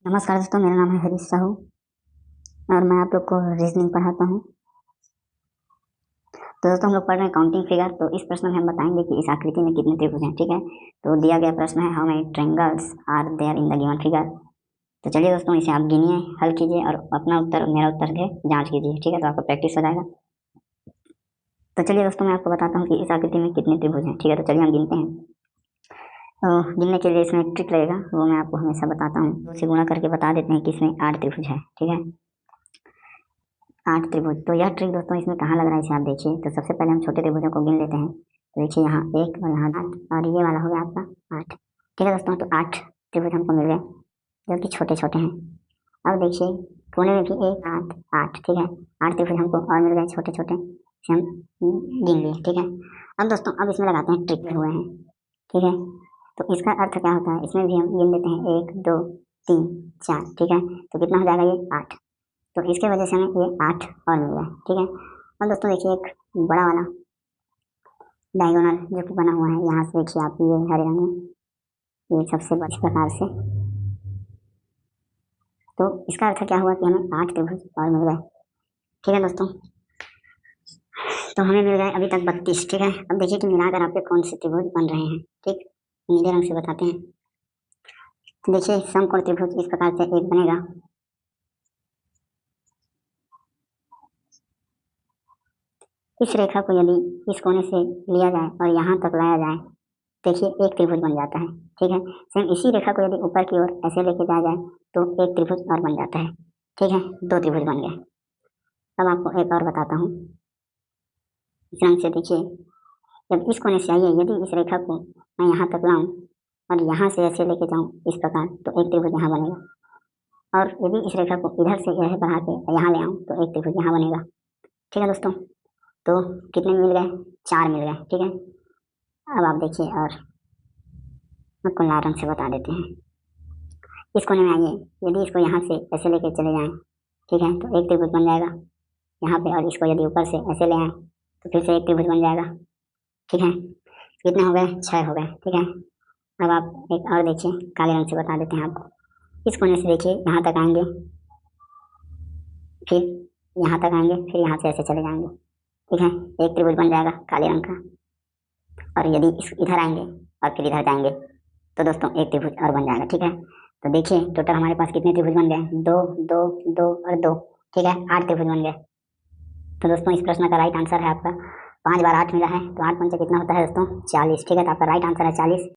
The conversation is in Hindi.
नमस्कार दोस्तों, मेरा नाम है हरीश साहू और मैं आप लोग को रीजनिंग पढ़ाता हूँ। तो दोस्तों हम लोग पढ़ रहे हैं काउंटिंग फिगर। तो इस प्रश्न में हम बताएंगे कि इस आकृति में कितने त्रिभुज हैं। ठीक है, तो दिया गया प्रश्न है how many triangles are there in the given figure. तो चलिए दोस्तों, इसे आप गिनिए, हल कीजिए और अपना उत्तर और मेरा उत्तर दे जांच कीजिए। ठीक है, तो आपका प्रैक्टिस हो जाएगा। तो चलिए दोस्तों, मैं आपको बताता हूँ कि इस आकृति में कितने त्रिभुज हैं। ठीक है, तो चलिए हम गिनते हैं। तो गिनने के लिए इसमें एक ट्रिक लगेगा, वो मैं आपको हमेशा बताता हूँ। तो उसे गुणा करके बता देते हैं कि इसमें 8 त्रिभुज है। ठीक है, 8 त्रिभुज। तो यह ट्रिक दोस्तों इसमें कहाँ लग रहा है इसे आप देखिए। तो सबसे पहले हम छोटे त्रिभुजों को गिन लेते हैं। तो देखिए यहाँ 1 और यहाँ 8 और ये वाला हो गया आपका 8। ठीक है दोस्तों, तो 8 त्रिभुज हमको मिल गए जो कि छोटे छोटे हैं। अब देखिए कोने में भी 1 8 8। ठीक है, 8 त्रिभुज हमको और मिल गए छोटे छोटे, इसे हम गिन लिए। ठीक है, अब दोस्तों अब इसमें लगाते हैं ट्रिक हुए हैं। ठीक है, तो इसका अर्थ क्या होता है, इसमें भी हम गिन लेते हैं 1 2 3 4। ठीक है, तो कितना हो जाएगा ये 8। तो इसके वजह से हमें ये 8 और मिल गया। ठीक है, अब दोस्तों देखिए एक बड़ा वाला डायगोनल जो कि बना हुआ है, यहाँ से देखिए आप ये हरे रंग में, ये सबसे बड़े प्रकार से। तो इसका अर्थ क्या हुआ कि हमें 8 त्रिभुज और मिल गए। ठीक है दोस्तों, तो हमें मिल गए अभी तक 32। ठीक है, अब देखिए कि मिलाकर आपके कौन से त्रिभुज बन रहे हैं। ठीक, नीले रंग से बताते हैं। तो देखिए समकोण त्रिभुज इस प्रकार से एक बनेगा। इस रेखा को यदि इस कोने से लिया जाए और यहाँ तक लाया जाए, देखिए एक त्रिभुज बन जाता है। ठीक है, सेम इसी रेखा को यदि ऊपर की ओर ऐसे लेके जाया जाए तो एक त्रिभुज और बन जाता है। ठीक है, 2 त्रिभुज बन गए। अब आपको एक और बताता हूँ, इस रंग से देखिए, जब इस कोने से आइए, यदि इस रेखा को मैं यहाँ तक लाऊं और यहाँ से ऐसे लेके जाऊँ इस प्रकार, तो एक त्रिभुज यहाँ बनेगा। और यदि इस रेखा को इधर से यह बढ़ा के यहाँ ले आऊँ तो एक त्रिभुज यहाँ बनेगा। ठीक है दोस्तों, तो कितने मिल गए, 4 मिल गए। ठीक है, अब आप देखिए और आपको लाल रंग से बता देते हैं। इस कोने में आइए, यदि इसको यहाँ से ऐसे लेके चले जाएं, ठीक है, तो एक त्रिभुज बन जाएगा यहाँ पे। और इसको यदि ऊपर से ऐसे ले आए तो फिर से एक त्रिभुज बन जाएगा। ठीक है, कितने हो गए, 6 हो गए। ठीक है, अब आप एक और देखिए, काले रंग से बता देते हैं आपको। इस कोने से देखिए यहाँ तक आएंगे, फिर यहाँ तक आएंगे, फिर यहाँ से ऐसे चले जाएंगे। ठीक है, एक त्रिभुज बन जाएगा काले रंग का। और यदि इस इधर आएंगे और फिर इधर जाएंगे तो दोस्तों एक त्रिभुज और बन जाएगा। ठीक है, तो देखिए टोटल हमारे पास कितने त्रिभुज बन गए, 2 2 2 और 2। ठीक है, 8 त्रिभुज बन गए। तो दोस्तों इस प्रश्न का राइट आंसर है आपका 5 बार 8 मिला है, तो 8 पंचे कितना होता है दोस्तों, 40। ठीक है, तो आपका राइट आंसर है 40।